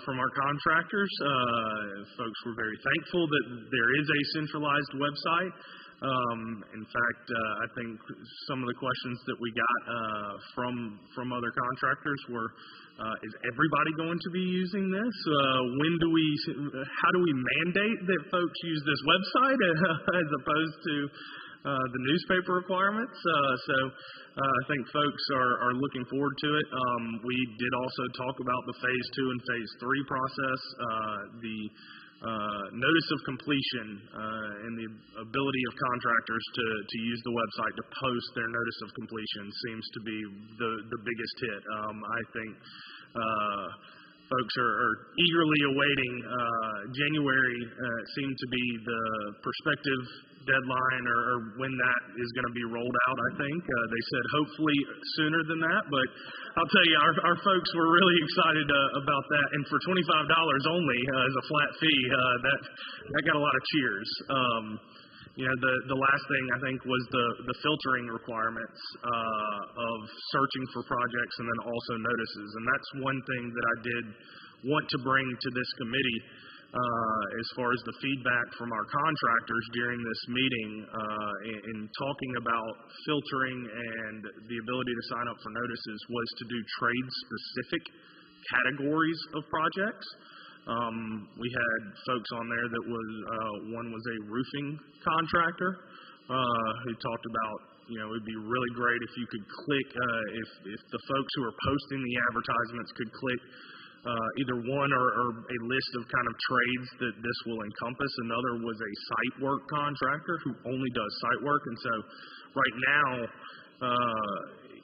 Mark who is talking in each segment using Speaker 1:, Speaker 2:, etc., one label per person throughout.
Speaker 1: from our contractors. Folks were very thankful that there is a centralized website. In fact, I think some of the questions that we got from other contractors were, is everybody going to be using this? How do we mandate that folks use this website as opposed to the newspaper requirements? So I think folks are looking forward to it. We did also talk about the Phase 2 and Phase 3 process. The notice of completion and the ability of contractors to use the website to post their notice of completion seems to be the biggest hit. I think folks are eagerly awaiting January. Seemed to be the prospective deadline or when that is going to be rolled out. I think they said hopefully sooner than that, but I'll tell you, our folks were really excited about that. And for $25 only as a flat fee, that got a lot of cheers. The last thing I think was the filtering requirements of searching for projects and then also notices. And that's one thing that I did want to bring to this committee as far as the feedback from our contractors during this meeting in talking about filtering and the ability to sign up for notices was to do trade-specific categories of projects. We had folks on there that one was a roofing contractor who talked about, it'd be really great if you could click, if the folks who are posting the advertisements could click either one or a list of kind of trades that this will encompass. Another was a site work contractor who only does site work. And so right now,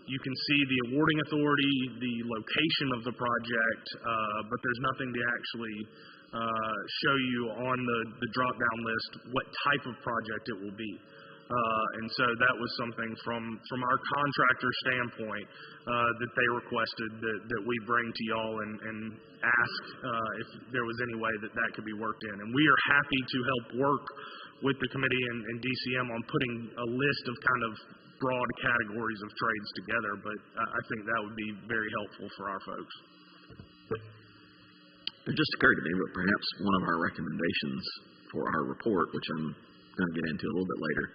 Speaker 1: you can see the awarding authority, the location of the project, but there's nothing to actually show you on the drop-down list what type of project it will be. And so that was something from our contractor standpoint that they requested that we bring to y'all and ask if there was any way that could be worked in. And we are happy to help work with the committee and DCM on putting a list of kind of broad categories of trades together, but I think that would be very helpful for our folks.
Speaker 2: It just occurred to me that perhaps one of our recommendations for our report, which I'm going to get into a little bit later,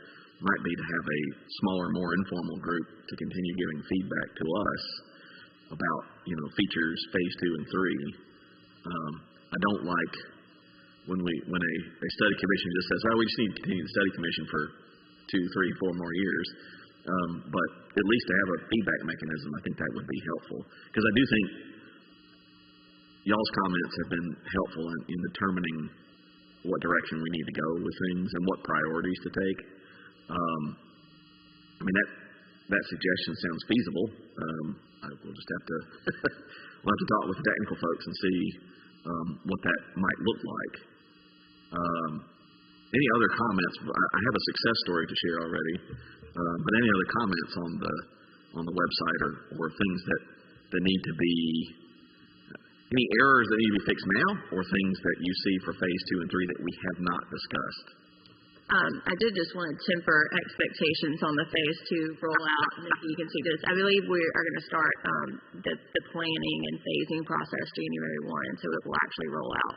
Speaker 2: might be to have a smaller, more informal group to continue giving feedback to us about, features, Phase 2 and 3. I don't like when a study commission just says, we just need to continue the study commission for 2, 3, 4 more years. But at least to have a feedback mechanism, I think that would be helpful. Because I do think y'all's comments have been helpful in determining what direction we need to go with things and what priorities to take. That suggestion sounds feasible. We'll just have to we'll have to talk with the technical folks and see what that might look like. Any other comments? I have a success story to share already, but any other comments on the website or things that need to be, any errors that need to be fixed now, or things that you see for Phase 2 and 3 that we have not discussed?
Speaker 3: I did just want to temper expectations on the Phase 2 rollout. And if you can see this, I believe we are going to start the planning and phasing process January 1, and so it will actually roll out,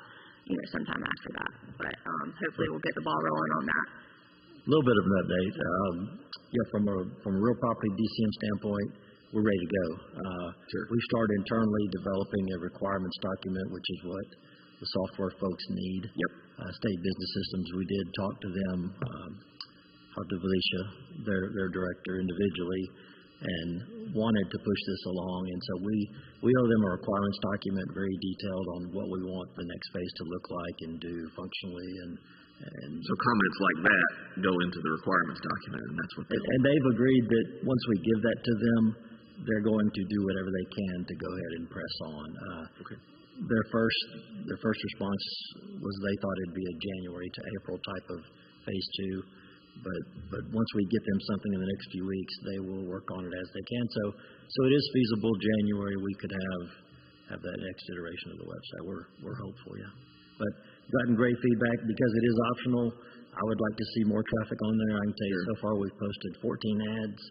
Speaker 3: sometime after that. But hopefully we'll get the ball rolling on that.
Speaker 4: A little bit of an update. From a real property DCM standpoint, we're ready to go.
Speaker 2: Sure.
Speaker 4: We started internally developing a requirements document, which is what the software folks need.
Speaker 2: Yep.
Speaker 4: State Business Systems, we did talk to them, talked to Felicia, their director, individually, and wanted to push this along. And so we owe them a requirements document, very detailed on what we want the next phase to look like and do functionally. And
Speaker 2: so comments like that go into the requirements document, and that's what
Speaker 4: and they've agreed that once we give that to them, they're going to do whatever they can to go ahead and press on.
Speaker 2: Okay.
Speaker 4: Their first response was they thought it'd be a January to April type of Phase 2, but once we get them something in the next few weeks, they will work on it as they can. So it is feasible. January we could have that next iteration of the website. We're hopeful, yeah. But gotten great feedback because it is optional. I would like to see more traffic on there. I can tell you so far we've posted 14 ads,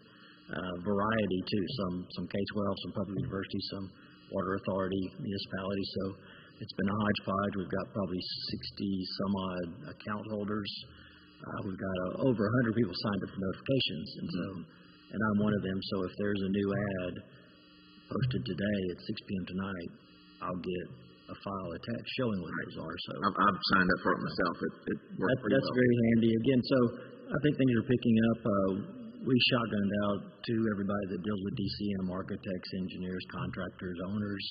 Speaker 4: variety too. Some K-12, some public universities, some water authority, municipalities. it's been a hodgepodge. We've got probably 60 some odd account holders. We've got over 100 people signed up for notifications, and I'm one of them. So if there's a new ad posted today at 6 p.m. tonight, I'll get a file attached showing what those are. So
Speaker 2: I've signed up for it myself. It worked pretty well.
Speaker 4: That's very handy. Again, so I think things are picking up. We shotgunned out to everybody that deals with DCM, architects, engineers, contractors, owners,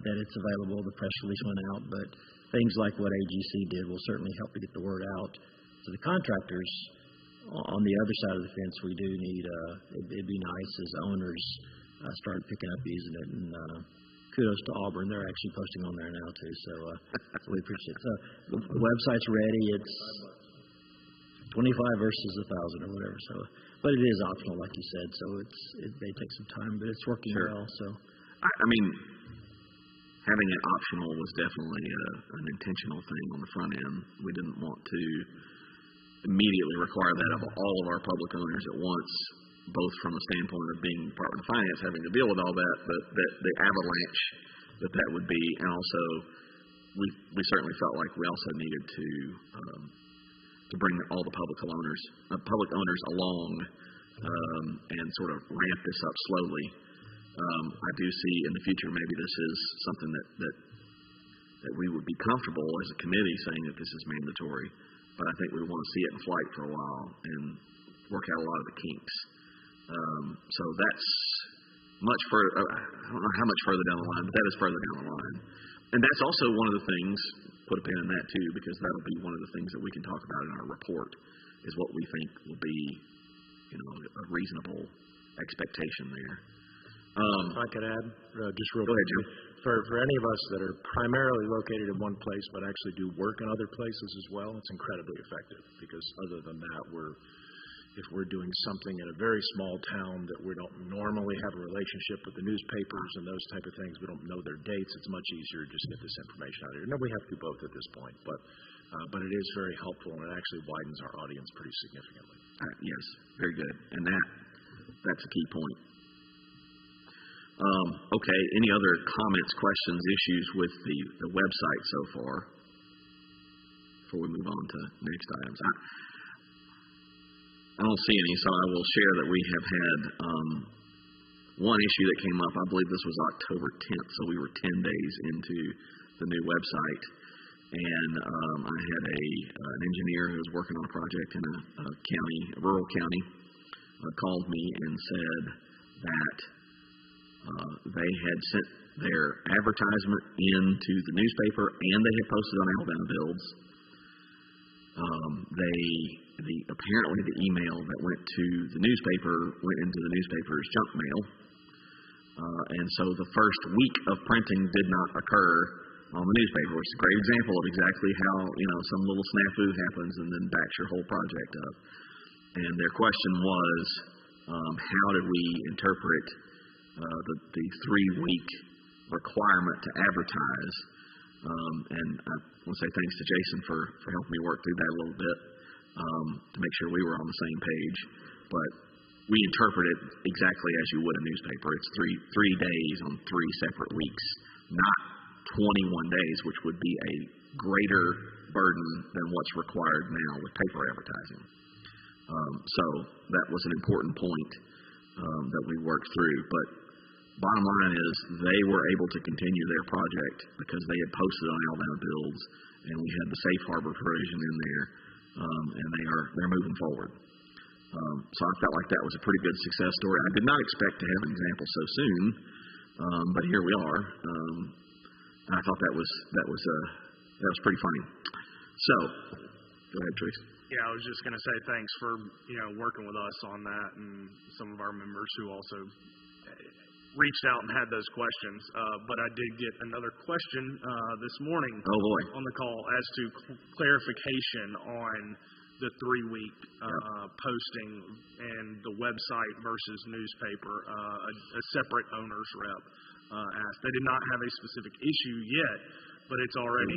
Speaker 4: that it's available. The press release went out, but things like what AGC did will certainly help to get the word out to the contractors. On the other side of the fence, we do need, it'd be nice as owners start picking up using it, and kudos to Auburn. They're actually posting on there now too, so we appreciate it. So the website's ready. It's 25 versus 1,000 or whatever. So, but it is optional, like you said. So it may take some time, but it's working well. So,
Speaker 2: I mean, having it optional was definitely an intentional thing on the front end. We didn't want to immediately require that of all of our public owners at once, both from a standpoint of being Department of Finance having to deal with all that, but the avalanche that would be, and also we certainly felt like we also needed to bring all the public owners along and sort of ramp this up slowly. I do see in the future maybe this is something that we would be comfortable as a committee saying that this is mandatory, but I think we want to see it in flight for a while and work out a lot of the kinks. So that's much further. I don't know how much further down the line, but that is further down the line. And that's also one of the things, put a pin in that too, because that'll be one of the things that we can talk about in our report, is what we think will be, a reasonable expectation there.
Speaker 5: If I could add, just real
Speaker 2: quick. Go ahead, Jim.
Speaker 5: For any of us that are primarily located in one place but actually do work in other places as well, it's incredibly effective, because other than that, if we're doing something in a very small town that we don't normally have a relationship with the newspapers and those type of things, we don't know their dates, it's much easier to just get this information out here. No, we have to do both at this point, but it is very helpful, and it actually widens our audience pretty significantly.
Speaker 2: Yes, very good. And that's a key point. Okay, any other comments, questions, issues with the website so far before we move on to next items? I don't see any, so I will share that we have had one issue that came up. I believe this was October 10th, so we were 10 days into the new website, and I had an engineer who was working on a project in a rural county, called me and said that they had sent their advertisement into the newspaper and they had posted on Alabama Builds. Apparently the email that went to the newspaper went into the newspaper's junk mail, and so the first week of printing did not occur on the newspaper, which is a great example of exactly how some little snafu happens and then backs your whole project up. And their question was, how did we interpret the 3-week requirement to advertise? And I want to say thanks to Jason for helping me work through that a little bit to make sure we were on the same page. But we interpret it exactly as you would a newspaper. It's three days on 3 separate weeks, not 21 days, which would be a greater burden than what's required now with paper advertising. So that was an important point that we worked through. But bottom line is they were able to continue their project because they had posted on Alabama Builds, and we had the safe harbor provision in there, and they're moving forward. So I felt like that was a pretty good success story. I did not expect to have an example so soon, but here we are. And I thought that was pretty funny. So go ahead, Trace.
Speaker 1: Yeah, I was just going to say thanks for working with us on that, and some of our members who also reached out and had those questions. But I did get another question this morning on the call as to clarification on the 3-week posting and the website versus newspaper. A separate owner's rep asked. They did not have a specific issue yet, but it's already,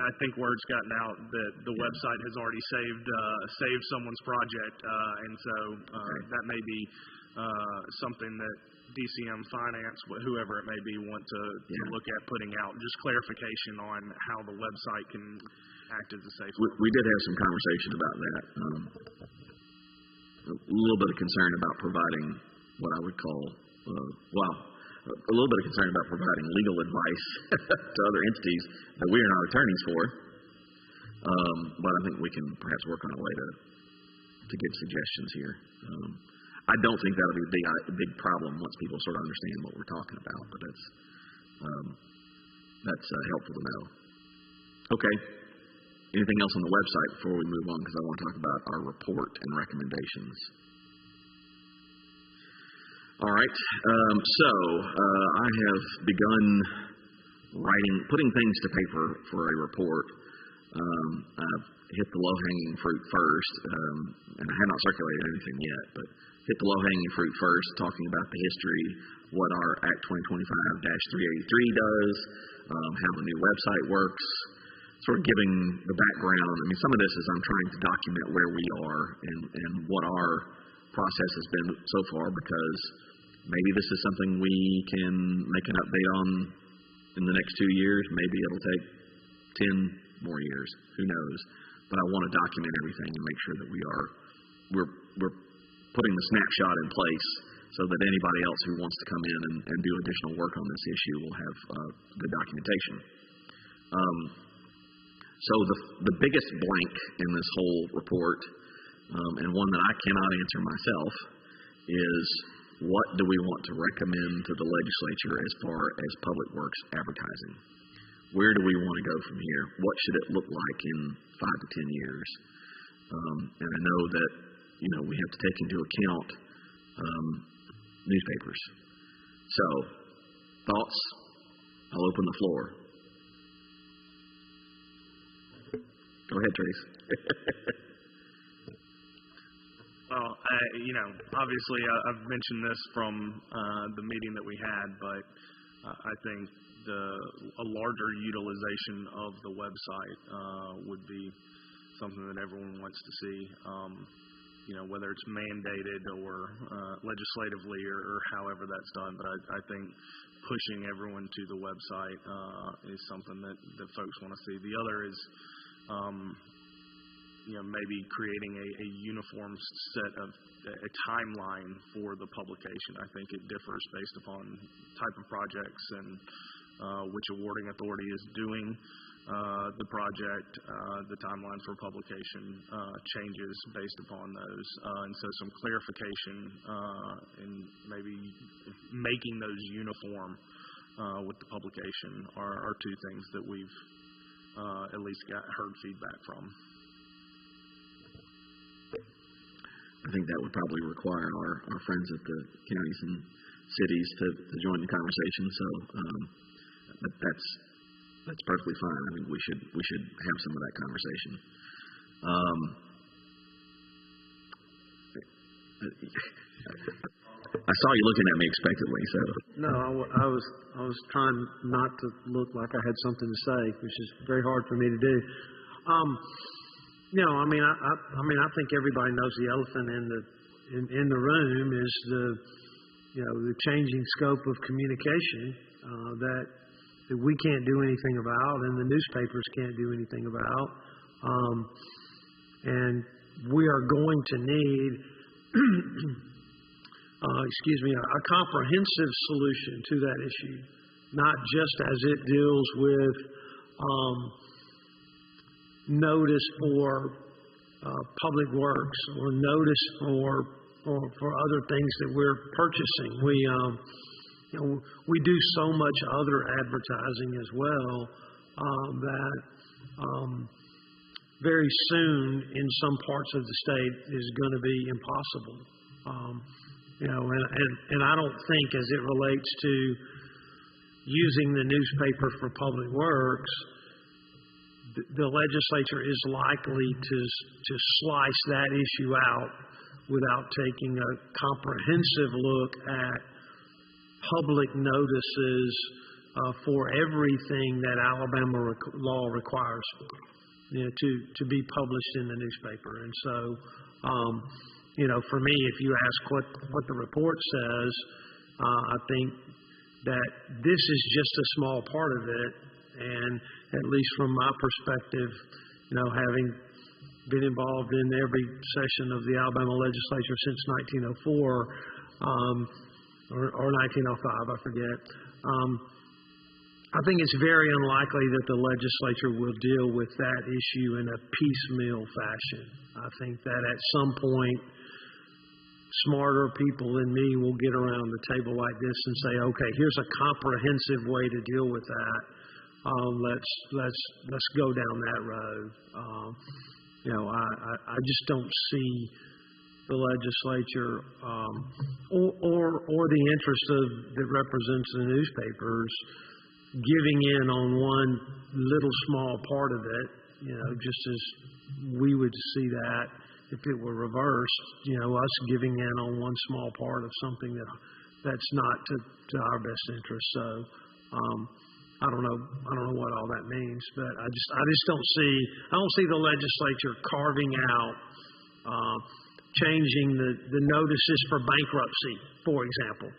Speaker 1: I think word's gotten out that the website has already saved someone's project, and so that may be something that DCM Finance, whoever it may be, want to look at putting out just clarification on how the website can act as a safe.
Speaker 2: We did have some conversation about that. A little bit of concern about providing what I would call, a little bit of concern about providing legal advice to other entities that we are not attorneys for. But I think we can perhaps work on a way to give suggestions here. I don't think that'll be a big problem once people sort of understand what we're talking about, but that's helpful to know. Okay. Anything else on the website before we move on, because I want to talk about our report and recommendations. All right. I have begun putting things to paper for a report. I've hit the low-hanging fruit first, and I have not circulated anything yet, but hit the low-hanging fruit first, talking about the history, what our Act 2025-383 does, how the new website works, sort of giving the background. I mean, some of this is I'm trying to document where we are and what our process has been so far, because maybe this is something we can make an update on in the next 2 years. Maybe it'll take 10 more years. Who knows? But I want to document everything and make sure that we're putting the snapshot in place so that anybody else who wants to come in and do additional work on this issue will have good documentation. So the biggest blank in this whole report, and one that I cannot answer myself, is what do we want to recommend to the legislature as far as public works advertising? Where do we want to go from here? What should it look like in 5 to 10 years? And I know that we have to take into account newspapers. So, thoughts? I'll open the floor. Go ahead, Trace.
Speaker 1: Well, obviously I've mentioned this from the meeting that we had, but I think a larger utilization of the website would be something that everyone wants to see. Whether it's mandated or legislatively or however that's done, but I think pushing everyone to the website is something that folks want to see. The other is maybe creating a uniform set of a timeline for the publication. I think it differs based upon type of projects and which awarding authority is doing the project. The timeline for publication changes based upon those. And so some clarification and maybe making those uniform with the publication are two things that we've at least heard feedback from.
Speaker 2: I think that would probably require our friends at the counties and cities to join the conversation. So that's perfectly fine. I think we should have some of that conversation. I saw you looking at me expectantly. So
Speaker 6: no, I was trying not to look like I had something to say, which is very hard for me to do. I think everybody knows the elephant in the room is the changing scope of communication that we can't do anything about, and the newspapers can't do anything about. And we are going to need, a comprehensive solution to that issue, not just as it deals with notice for public works or notice for other things that we're purchasing. We do so much other advertising as well that very soon in some parts of the state is going to be impossible. And I don't think, as it relates to using the newspaper for public works, the legislature is likely to slice that issue out without taking a comprehensive look at public notices for everything that Alabama law requires to be published in the newspaper. And so, for me, if you ask what the report says, I think that this is just a small part of it, and at least from my perspective, having been involved in every session of the Alabama legislature since 1904 or 1905, I forget. I think it's very unlikely that the legislature will deal with that issue in a piecemeal fashion. I think that at some point, smarter people than me will get around the table like this and say, okay, here's a comprehensive way to deal with that. Let's go down that road. I just don't see the legislature or the interest that represents the newspapers giving in on one little small part of it. Just as we would see that if it were reversed, us giving in on one small part of something that's not to our best interest. So I don't know what all that means, but I just don't see the legislature carving out changing the notices for bankruptcy, for example,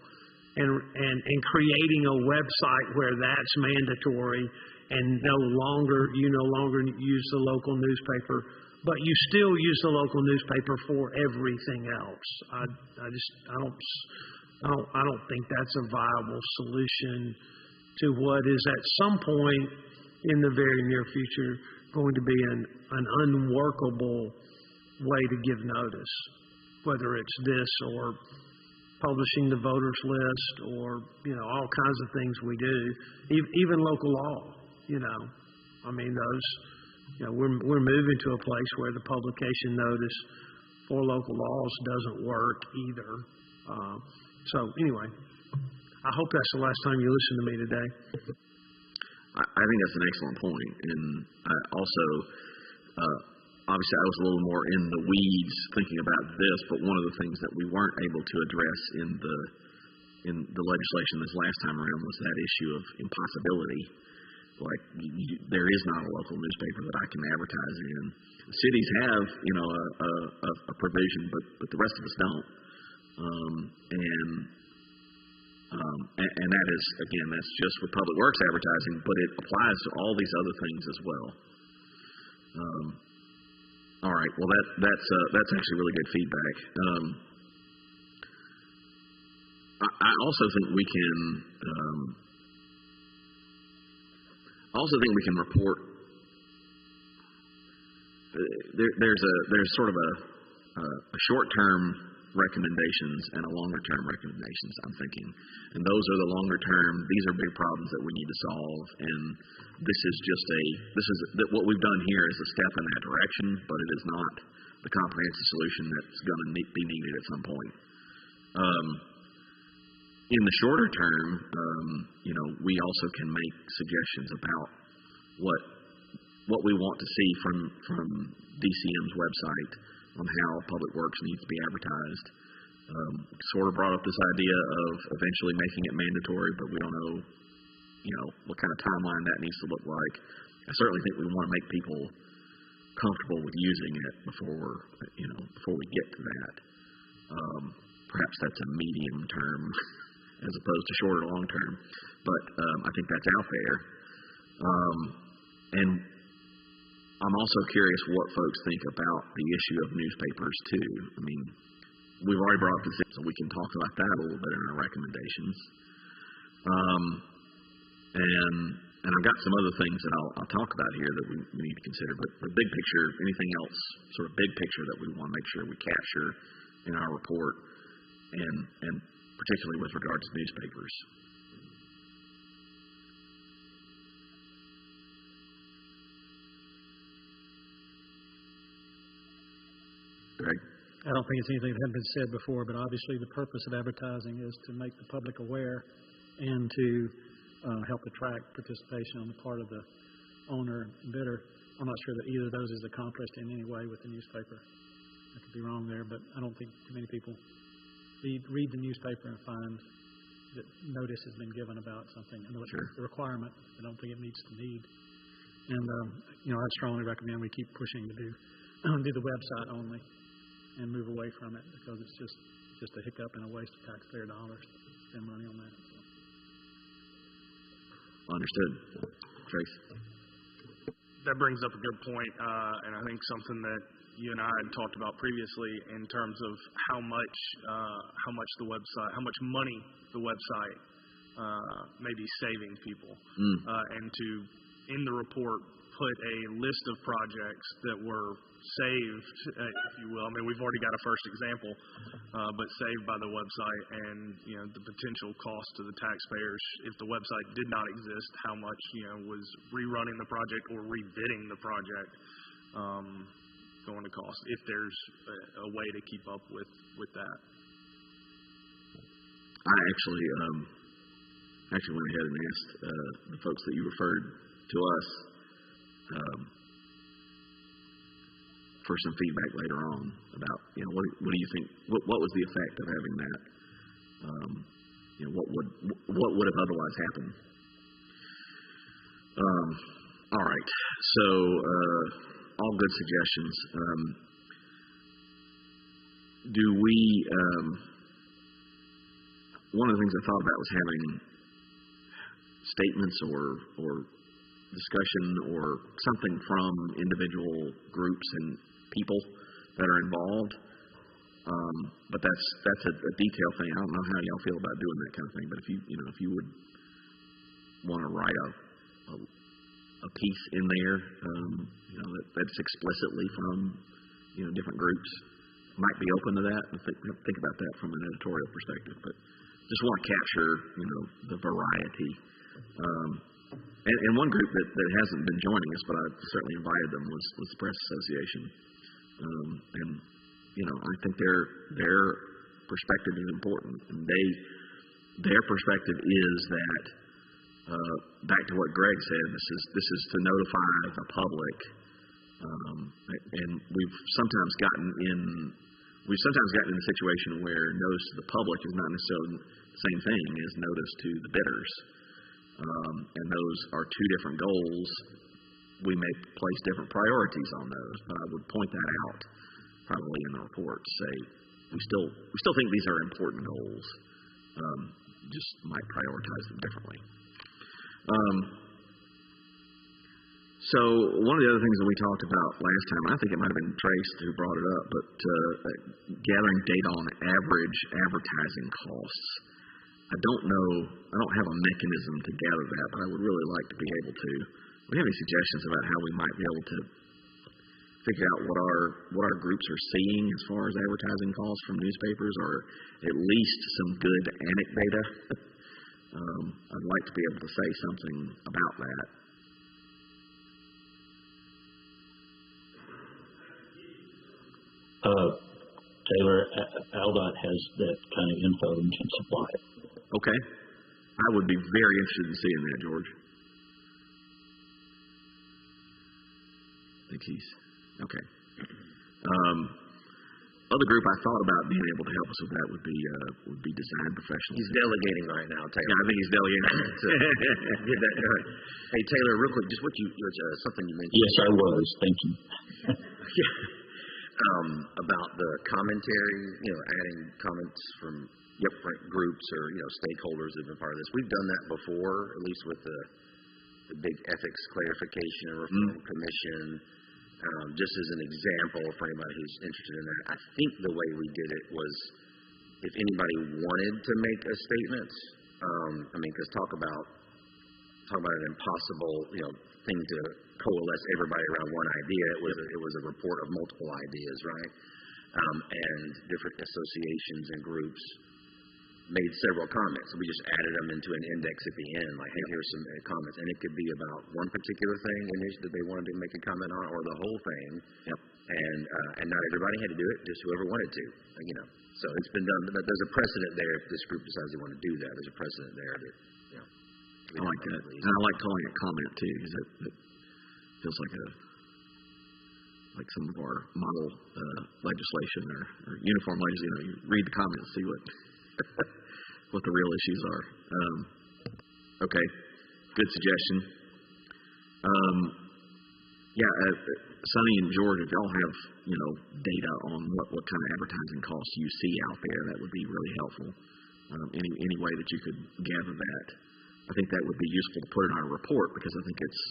Speaker 6: and creating a website where that's mandatory and you no longer use the local newspaper, but you still use the local newspaper for everything else. I don't think that's a viable solution to what is at some point in the very near future going to be an unworkable way to give notice, whether it's this or publishing the voters list or all kinds of things we do, even local law. We're moving to a place where the publication notice for local laws doesn't work either. So anyway, I hope that's the last time you listen to me today.
Speaker 2: I think that's an excellent point, and also. Obviously, I was a little more in the weeds thinking about this, but one of the things that we weren't able to address in the legislation this last time around was that issue of impossibility. Like, there is not a local newspaper that I can advertise in. The cities have, a provision, but the rest of us don't. And that is, again, that's just with public works advertising, but it applies to all these other things as well. All right. Well, that's actually really good feedback. I also think we can. Report. There's sort of a short-term recommendations and a longer-term recommendations, I'm thinking, and those are the longer-term. These are big problems that we need to solve, and what we've done here is a step in that direction, but it is not the comprehensive solution that's going to be needed at some point. In the shorter term, we also can make suggestions about what we want to see from DCM's website on how public works needs to be advertised. Sort of brought up this idea of eventually making it mandatory, but we don't know, what kind of timeline that needs to look like. I certainly think we want to make people comfortable with using it before we get to that. Perhaps that's a medium term as opposed to short or long term, but I think that's out there. And I'm also curious what folks think about the issue of newspapers too. I mean, we've already brought up this, so we can talk about that a little bit in our recommendations. And I've got some other things that I'll talk about here that we need to consider. But the big picture, anything else, sort of big picture that we want to make sure we capture in our report, and particularly with regards to newspapers. Greg?
Speaker 7: I don't think it's anything that hasn't been said before, but obviously the purpose of advertising is to make the public aware and to help attract participation on the part of the owner and bidder. I'm not sure that either of those is accomplished in any way with the newspaper. I could be wrong there, but I don't think too many people read the newspaper and find that notice has been given about something. I know it's a requirement. I don't think it meets the need. And I'd strongly recommend we keep pushing to do the website only and move away from it, because it's just a hiccup and a waste of taxpayer dollars. spend money on that. So.
Speaker 2: Understood. Trace?
Speaker 1: That brings up a good point, and I think something that you and I had talked about previously in terms of how much money the website may be saving people, and to in the report put a list of projects that were saved, if you will. I mean, we've already got a first example, but saved by the website, and the potential cost to the taxpayers if the website did not exist, how much was rerunning the project or rebidding the project going to cost if there's a way to keep up with that.
Speaker 2: I actually went ahead and asked the folks that you referred to us for some feedback later on about what do you think, what was the effect of having that, what would have otherwise happened. All right, so all good suggestions. One of the things I thought about was having statements or discussion or something from individual groups and people that are involved. But that's a detail thing. I don't know how y'all feel about doing that kind of thing. But if you would want to write a piece in there, that's explicitly from different groups, might be open to that. Think about that from an editorial perspective. But just want to capture the variety. And one group that hasn't been joining us, but I certainly invited them, was the Press Association. And I think their perspective is important, and their perspective is that back to what Greg said, this is to notify the public, and we've sometimes gotten in a situation where notice to the public is not necessarily the same thing as notice to the bidders. And those are two different goals. We may place different priorities on those, but I would point that out probably in the report to say we still think these are important goals, just might prioritize them differently. So one of the other things that we talked about last time, I think it might have been Trace who brought it up, but gathering data on average advertising costs. I don't have a mechanism to gather that, but I would really like to be able to. Do we have any suggestions about how we might be able to figure out what our groups are seeing as far as advertising costs from newspapers, or at least some good anecdata? I'd like to be able to say something about that.
Speaker 8: Taylor, ALDOT has that kind of info and can supply it.
Speaker 2: Okay. I would be very interested in seeing that, George. I think he's okay. Other group I thought about being able to help us with that would be design professionals.
Speaker 9: He's delegating right now, Taylor.
Speaker 2: Yeah, I think he's delegating.
Speaker 9: Get that done. Hey, Taylor, real quick, just something you mentioned.
Speaker 8: Yes, I was. Thank you.
Speaker 9: About the commentary, adding comments from different groups or stakeholders that have been part of this. We've done that before, at least with the big ethics clarification and reform commission. Just as an example for anybody who's interested in that, I think the way we did it was if anybody wanted to make a statement, because talk about an impossible thing to coalesce everybody around one idea. It was a report of multiple ideas, right? And different associations and groups made several comments. We just added them into an index at the end, like, hey, here's some comments. And it could be about one particular thing that they wanted to make a comment on, or the whole thing. Yep. And not everybody had to do it, just whoever wanted to. So it's been done. But there's a precedent there if this group decides they want to do that. There's a precedent there that,
Speaker 2: I like that. And I like calling it comment too, because it feels like some of our model legislation or uniform legislation. You read the comments, see what the real issues are. Okay, good suggestion. Sonny and George, if y'all have data on what kind of advertising costs you see out there, that would be really helpful. any way that you could gather that. I think that would be useful to put in our report because I think it's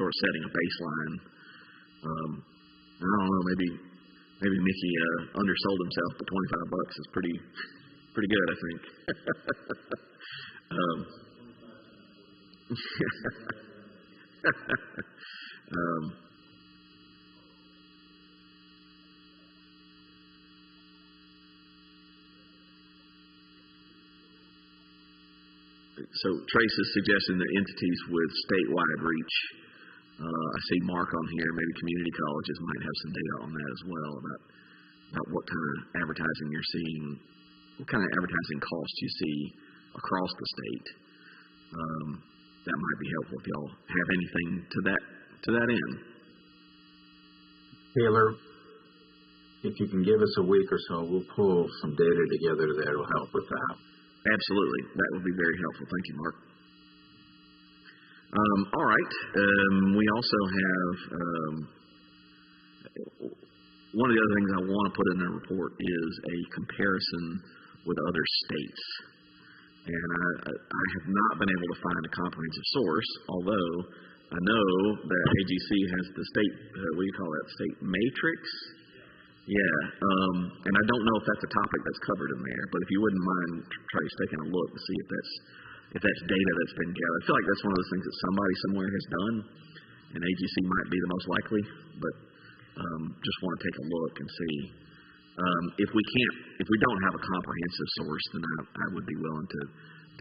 Speaker 2: sort of setting a baseline. I don't know, maybe Mickey undersold himself, but $25 is pretty good, I think. So Trace is suggesting that entities with statewide reach. I see Mark on here. Maybe community colleges might have some data on that as well about what kind of advertising you're seeing, what kind of advertising costs you see across the state. That might be helpful if y'all have anything to that end.
Speaker 10: Taylor, if you can give us a week or so, we'll pull some data together that will help with that.
Speaker 2: Absolutely. That would be very helpful. Thank you, Mark. All right. We also have one of the other things I want to put in the report is a comparison with other states. And I have not been able to find a comprehensive source, although I know that AGC has the state, what do you call that, state matrix? Yeah, and I don't know if that's a topic that's covered in there, but if you wouldn't mind, Trace, taking a look to see if that's data that's been gathered. I feel like that's one of those things that somebody somewhere has done, and AGC might be the most likely, but just want to take a look and see. If we don't have a comprehensive source, then I would be willing to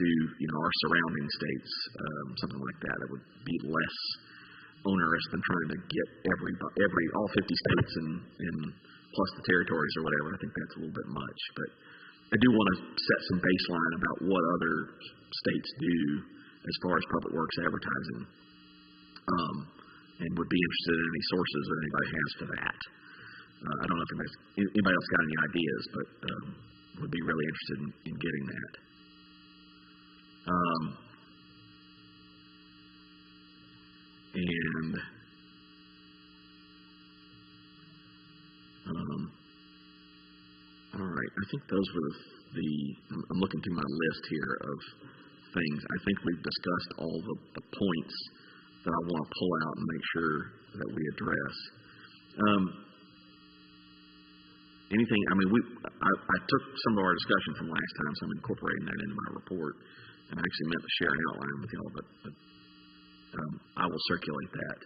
Speaker 2: do, our surrounding states, something like that. It would be less onerous than trying to get all 50 states and plus the territories or whatever. I think that's a little bit much, but I do want to set some baseline about what other states do as far as public works advertising, and would be interested in any sources that anybody has for that. I don't know if anybody else got any ideas, but would be really interested in getting that. All right, I think those were I'm looking through my list here of things. I think we've discussed all the points that I want to pull out and make sure that we address. Anything, I took some of our discussion from last time, so I'm incorporating that into my report, and I actually meant to share an outline with y'all, but I will circulate that.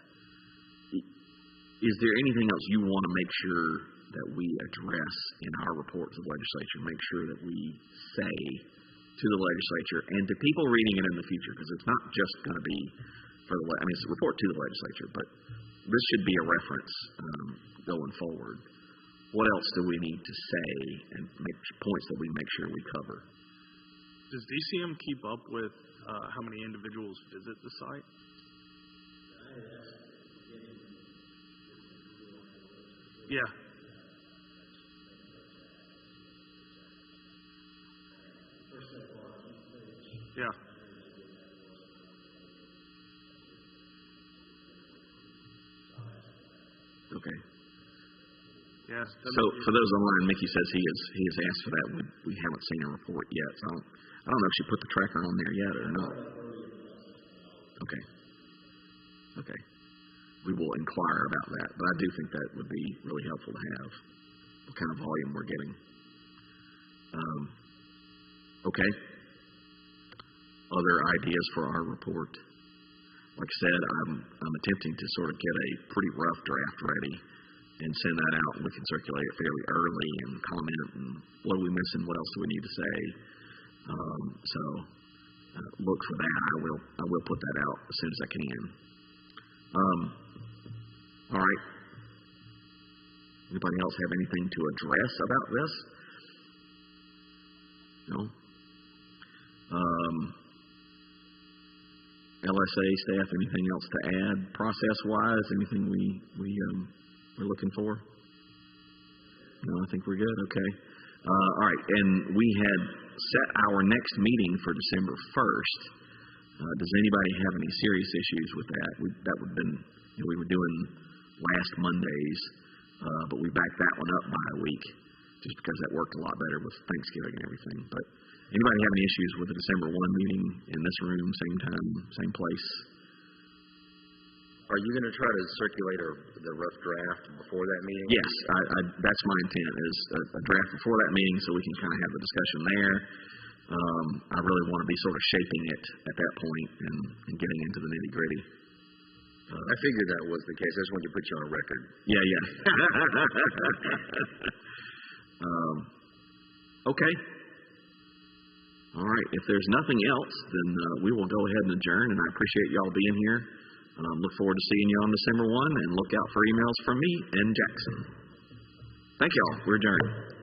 Speaker 2: Is there anything else you want to make sure that we address in our report to the legislature, make sure that we say to the legislature and to people reading it in the future, because it's not just going to be it's a report to the legislature, but this should be a reference going forward. What else do we need to say and make points that we make sure we cover?
Speaker 1: Does DCM keep up with how many individuals visit the site? Yeah. Yeah.
Speaker 2: Okay.
Speaker 1: Yeah.
Speaker 2: So for those online, Mickey says he has asked for that. We haven't seen a report yet, so I don't know if she put the tracker on there yet or not. Okay. Okay. We will inquire about that, but I do think that would be really helpful to have what kind of volume we're getting. Okay. Other ideas for our report? Like I said, I'm attempting to sort of get a pretty rough draft ready and send that out, and we can circulate it fairly early and comment and what are we missing, what else do we need to say. So look for that. I will put that out as soon as I can. All right. Anybody else have anything to address about this? No? LSA staff, anything else to add process-wise? Anything we're looking for? No, I think we're good. Okay. All right. And we had set our next meeting for December 1st. Does anybody have any serious issues with that? That would have been, we were doing last Mondays, but we backed that one up by a week just because that worked a lot better with Thanksgiving and everything. But Anybody have any issues with the December 1 meeting in this room, same time, same place?
Speaker 9: Are you going to try to circulate the rough draft before that meeting?
Speaker 2: Yes, that's my intent, is a draft before that meeting so we can kind of have the discussion there. I really want to be sort of shaping it at that point and getting into the nitty-gritty.
Speaker 9: I figured that was the case. I just wanted to put you on a record.
Speaker 2: Yeah. Okay. All right. If there's nothing else, then we will go ahead and adjourn, and I appreciate y'all being here. Look forward to seeing you on December 1, and look out for emails from me and Jackson. Thank y'all. We're adjourned.